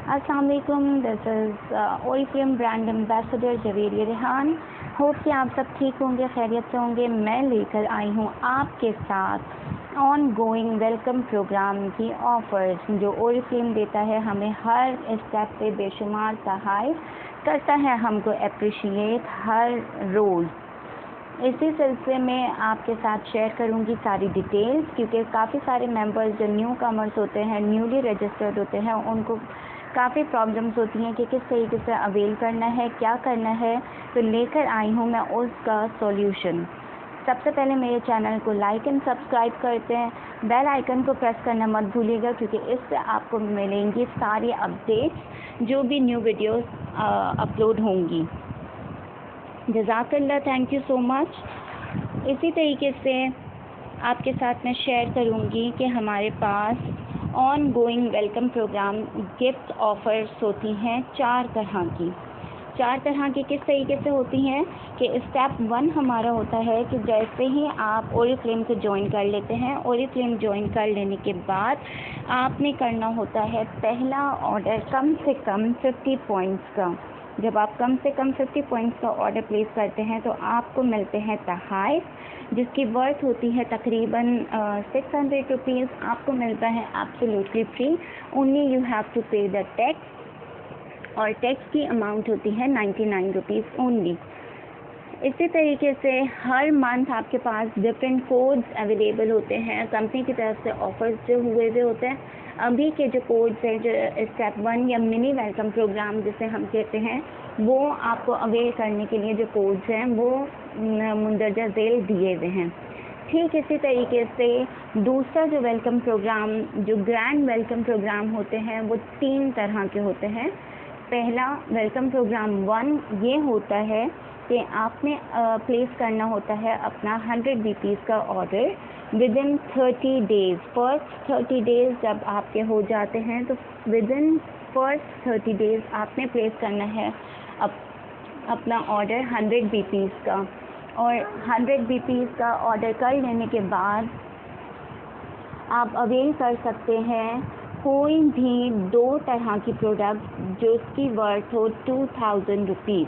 अस्सलाम वालेकुम, this is Oriflame brand ambassador Javeria Rehan. Hope कि आप सब ठीक होंगे, खैरियत से होंगे। मैं लेकर आई हूँ आपके साथ ऑन गोइंग वेलकम प्रोग्राम की ऑफ़र्स जो ओरिफ्लेम देता है हमें हर स्टेप पे बेशुमार सहायता करता है, हमको अप्रिशिएट हर रोज़। इसी सिलसिले में आपके साथ शेयर करूंगी सारी डिटेल्स, क्योंकि काफ़ी सारे मेंबर्स जो न्यू कमर्स होते हैं, न्यूली रजिस्टर्ड होते हैं, उनको काफ़ी प्रॉब्लम्स होती हैं कि किस तरीके से अवेल करना है, क्या करना है। तो लेकर आई हूँ मैं उसका सॉल्यूशन। सबसे पहले मेरे चैनल को लाइक एंड सब्सक्राइब करते हैं, बेल आइकन को प्रेस करना मत भूलिएगा, क्योंकि इससे आपको मिलेंगी सारी अपडेट्स जो भी न्यू वीडियोस अपलोड होंगी। जज़ाकल्लाह, थैंक यू सो मच। इसी तरीके से आपके साथ मैं शेयर करूंगी कि हमारे पास ongoing welcome program gift offers होती हैं चार तरह की किस तरीके से होती हैं कि स्टेप 1 हमारा होता है कि जैसे ही आप ओरिफ्लेम को ज्वाइन कर लेते हैं, ओरिफ्लेम ज्वाइन कर लेने के बाद आपने करना होता है पहला ऑर्डर कम से कम 50 पॉइंट्स का। जब आप कम से कम 50 पॉइंट्स का ऑर्डर प्लेस करते हैं तो आपको मिलते हैं तोहफ़े, जिसकी वर्थ होती है तकरीबन 600 रुपीज़। आपको मिलता है absolutely free, only you have to pay the tax, और टैक्स की अमाउंट होती है 99 रुपीज़ ओनली। इसी तरीके से हर मंथ आपके पास डिफरेंट कोड्स अवेलेबल होते हैं, कंपनी की तरफ से ऑफ़र्स जो हुए होते हैं। अभी के जो कोड्स हैं, जो स्टेप 1 या मिनी वेलकम प्रोग्राम जिसे हम कहते हैं, वो आपको अवेल करने के लिए जो कोड्स हैं वो मुंदरजा झेल दिए हुए हैं। ठीक इसी तरीके से दूसरा जो वेलकम प्रोग्राम, जो ग्रैंड वेलकम प्रोग्राम होते हैं, वो 3 तरह के होते हैं। पहला वेलकम प्रोग्राम 1 ये होता है कि आपने प्लेस करना होता है अपना 100 बीपीज़ का order with in 30 days. First 30 days जब आपके हो जाते हैं तो विद इन फर्स्ट 30 डेज़ आपने प्लेस करना है अपना ऑर्डर 100 बीपीज़ का। और 100 बीपीज़ का ऑर्डर कर लेने के बाद आप अवेल कर सकते हैं कोई भी 2 तरह की प्रोडक्ट जो उसकी वर्थ हो 2000 rupees.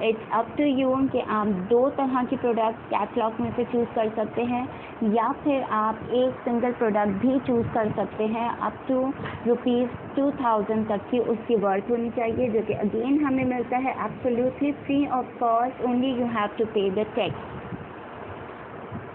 It's up to you कि आप 2 तरह की प्रोडक्ट कैटलॉग में से चूज़ कर सकते हैं, या फिर आप एक सिंगल प्रोडक्ट भी चूज़ कर सकते हैं। अप टू ₹2000 तक की उसकी वर्थ होनी चाहिए, जो कि अगेन हमें मिलता है absolutely free of cost, only you have to pay the tax.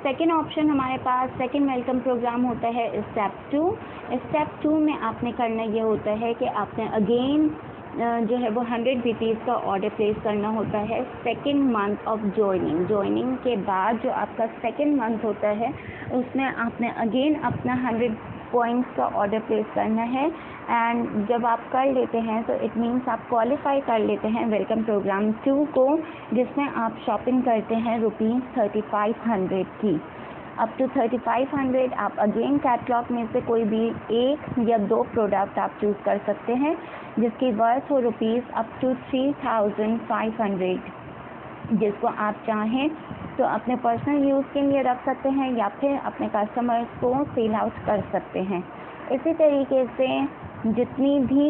Second option हमारे पास सेकेंड वेलकम प्रोग्राम होता है स्टेप 2। स्टेप 2 में आपने करना ये होता है कि आपने अगेन जो है वो 100 बीपीज़ का ऑर्डर प्लेस करना होता है सेकेंड मंथ ऑफ ज्वाइनिंग के बाद। जो आपका सेकेंड मंथ होता है उसमें आपने अगेन अपना 100 पॉइंट्स का ऑर्डर प्लेस करना है। एंड जब आप कर लेते हैं तो इट मीन्स आप क्वालिफाई कर लेते हैं वेलकम प्रोग्राम 2 को, जिसमें आप शॉपिंग करते हैं ₹3500 की। अप टू 3500 आप अगेन कैटलॉग में से कोई भी 1 या 2 प्रोडक्ट आप चूज़ कर सकते हैं, जिसकी वर्थ हो रुपीज़ अप टू 3500, जिसको आप चाहें तो अपने पर्सनल यूज़ के लिए रख सकते हैं या फिर अपने कस्टमर्स को सेल आउट कर सकते हैं। इसी तरीके से जितनी भी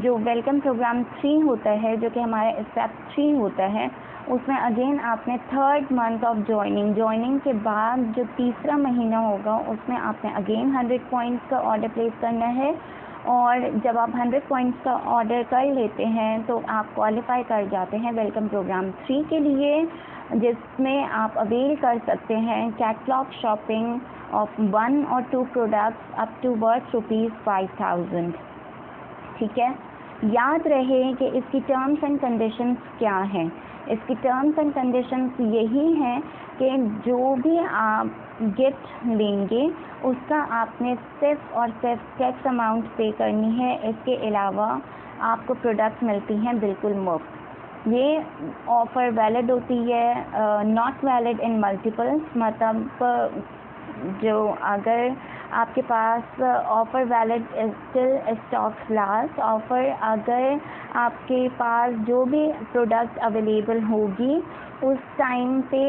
जो वेलकम प्रोग्राम 3 होता है, जो कि हमारा स्टेप 3 होता है, उसमें अगेन आपने थर्ड मंथ ऑफ ज्वाइनिंग के बाद जो तीसरा महीना होगा उसमें आपने अगेन 100 पॉइंट्स का ऑर्डर प्लेस करना है। और जब आप 100 पॉइंट्स का ऑर्डर कर लेते हैं तो आप क्वालिफाई कर जाते हैं वेलकम प्रोग्राम 3 के लिए, जिसमें आप अवेल कर सकते हैं कैटलॉग शॉपिंग ऑफ 1 और 2 प्रोडक्ट्स अप टू वर्थ ₹5000। ठीक है, याद रहे कि इसकी टर्म्स एंड कंडीशंस क्या हैं। इसकी टर्म्स एंड कंडीशंस यही हैं कि जो भी आप गिफ्ट लेंगे उसका आपने सिर्फ और सिर्फ टैक्स अमाउंट पे करनी है। इसके अलावा आपको प्रोडक्ट मिलती हैं बिल्कुल मुफ्त। ये ऑफ़र वैलिड होती है, नॉट वैलिड इन मल्टीपल्स, मतलब जो अगर आपके पास offer valid still stock last offer, अगर आपके पास जो भी प्रोडक्ट अवेलेबल होगी उस टाइम पे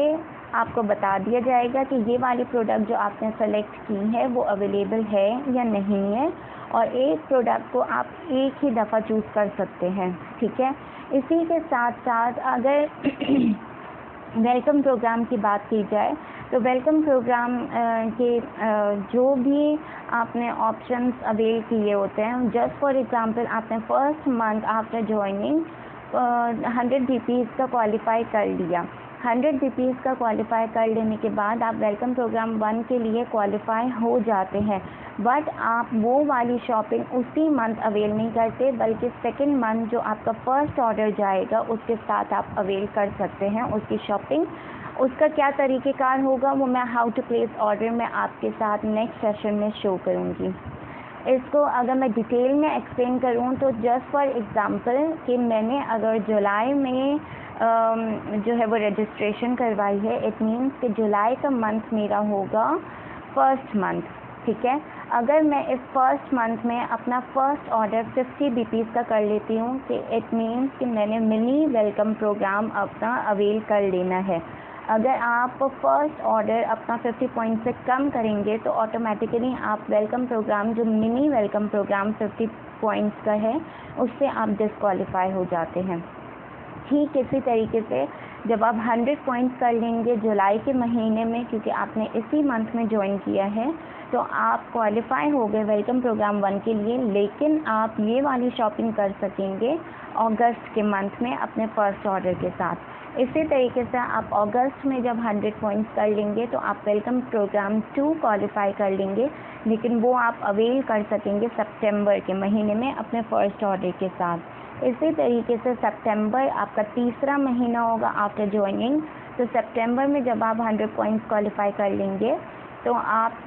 आपको बता दिया जाएगा कि ये वाली प्रोडक्ट जो आपने सेलेक्ट की है वो अवेलेबल है या नहीं है, और एक प्रोडक्ट को आप एक ही दफ़ा चूज़ कर सकते हैं, ठीक है। इसी के साथ साथ अगर वेलकम प्रोग्राम की बात की जाए तो वेलकम प्रोग्राम के जो भी आपने ऑप्शंस अवेल किए होते हैं, जस्ट फॉर एग्जांपल आपने फर्स्ट मंथ आफ्टर ज्वाइनिंग 100 बीपीज़ का क्वालिफाई कर लिया। 100 बीपीज़ का क्वालिफाई कर लेने के बाद आप वेलकम प्रोग्राम 1 के लिए क्वालिफाई हो जाते हैं, बट आप वो वाली शॉपिंग उसी मंथ अवेल नहीं करते, बल्कि सेकंड मंथ जो आपका फ़र्स्ट ऑर्डर जाएगा उसके साथ आप अवेल कर सकते हैं उसकी शॉपिंग। उसका क्या तरीक़ेकार होगा वो मैं हाउ टू प्लेस ऑर्डर में आपके साथ नेक्स्ट सेशन में शो करूँगी। इसको अगर मैं डिटेल में एक्सप्लेन करूँ तो जस्ट फॉर एग्ज़ाम्पल कि मैंने अगर जुलाई में जो है वो रजिस्ट्रेशन करवाई है, इट मीन्स कि जुलाई का मंथ मेरा होगा फर्स्ट मंथ, ठीक है। अगर मैं इस फर्स्ट मंथ में अपना फ़र्स्ट ऑर्डर 50 बीपीज़ का कर लेती हूँ कि इट मीन्स कि मैंने मिनी वेलकम प्रोग्राम अपना अवेल कर लेना है। अगर आप फ़र्स्ट ऑर्डर अपना 50 पॉइंट से कम करेंगे तो ऑटोमेटिकली आप वेलकम प्रोग्राम जो मिनी वेलकम प्रोग्राम 50 पॉइंट्स का है उससे आप डिस्क्वालीफाई हो जाते हैं। ठीक इसी तरीके से जब आप 100 पॉइंट्स कर लेंगे जुलाई के महीने में, क्योंकि आपने इसी मंथ में ज्वाइन किया है, तो आप क्वालिफाई हो गए वेलकम प्रोग्राम 1 के लिए, लेकिन आप ये वाली शॉपिंग कर सकेंगे अगस्त के मंथ में अपने फ़र्स्ट ऑर्डर के साथ। इसी तरीके से आप अगस्त में जब 100 पॉइंट्स कर लेंगे तो आप वेलकम प्रोग्राम 2 क्वालिफाई कर लेंगे, लेकिन वो आप अवेल कर सकेंगे सितंबर के महीने में अपने फ़र्स्ट ऑर्डर के साथ। इसी तरीके से सितंबर आपका तीसरा महीना होगा आफ्टर ज्वाइनिंग, तो सितंबर में जब आप 100 पॉइंट्स क्वालिफाई कर लेंगे तो आप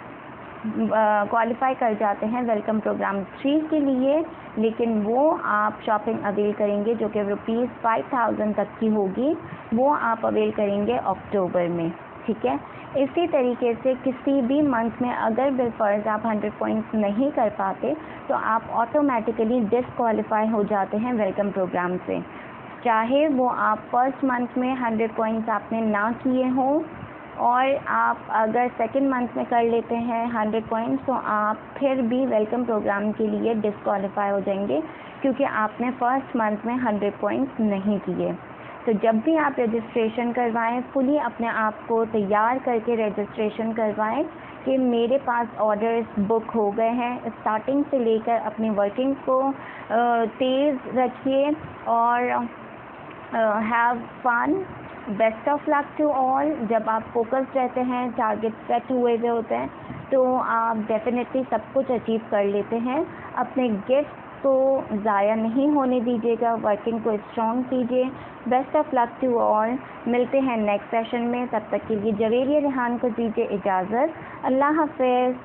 क्वालिफाई कर जाते हैं वेलकम प्रोग्राम 3 के लिए, लेकिन वो आप शॉपिंग अवेल करेंगे जो कि ₹5000 तक की होगी, वो आप अवेल करेंगे अक्टूबर में, ठीक है। इसी तरीके से किसी भी मंथ में अगर बिलफर्ज आप 100 पॉइंट्स नहीं कर पाते तो आप ऑटोमेटिकली डिस्क्वालीफाई हो जाते हैं वेलकम प्रोग्राम से, चाहे वो आप फर्स्ट मंथ में 100 पॉइंट्स आपने ना किए हों, और आप अगर सेकंड मंथ में कर लेते हैं 100 पॉइंट्स तो आप फिर भी वेलकम प्रोग्राम के लिए डिस्क्वालीफाई हो जाएंगे, क्योंकि आपने फर्स्ट मंथ में 100 पॉइंट्स नहीं किए। तो जब भी आप रजिस्ट्रेशन करवाएं, फुली अपने आप को तैयार करके रजिस्ट्रेशन करवाएं कि मेरे पास ऑर्डर्स बुक हो गए हैं। स्टार्टिंग से लेकर अपनी वर्किंग को तेज़ रखिए और have fun. Best of luck to all. जब आप फोकस्ड रहते हैं, टारगेट सेट हुए हुए होते हैं, तो आप डेफिनेटली सब कुछ अचीव कर लेते हैं। अपने गिफ्ट को ज़ाया नहीं होने दीजिएगा, वर्किंग को स्ट्रॉन्ग कीजिए। Best of luck to all. मिलते हैं नेक्स्ट सेशन में, तब तक के लिए जवेरिया रेहान को दीजिए इजाज़त। अल्लाह हाफ़िज़।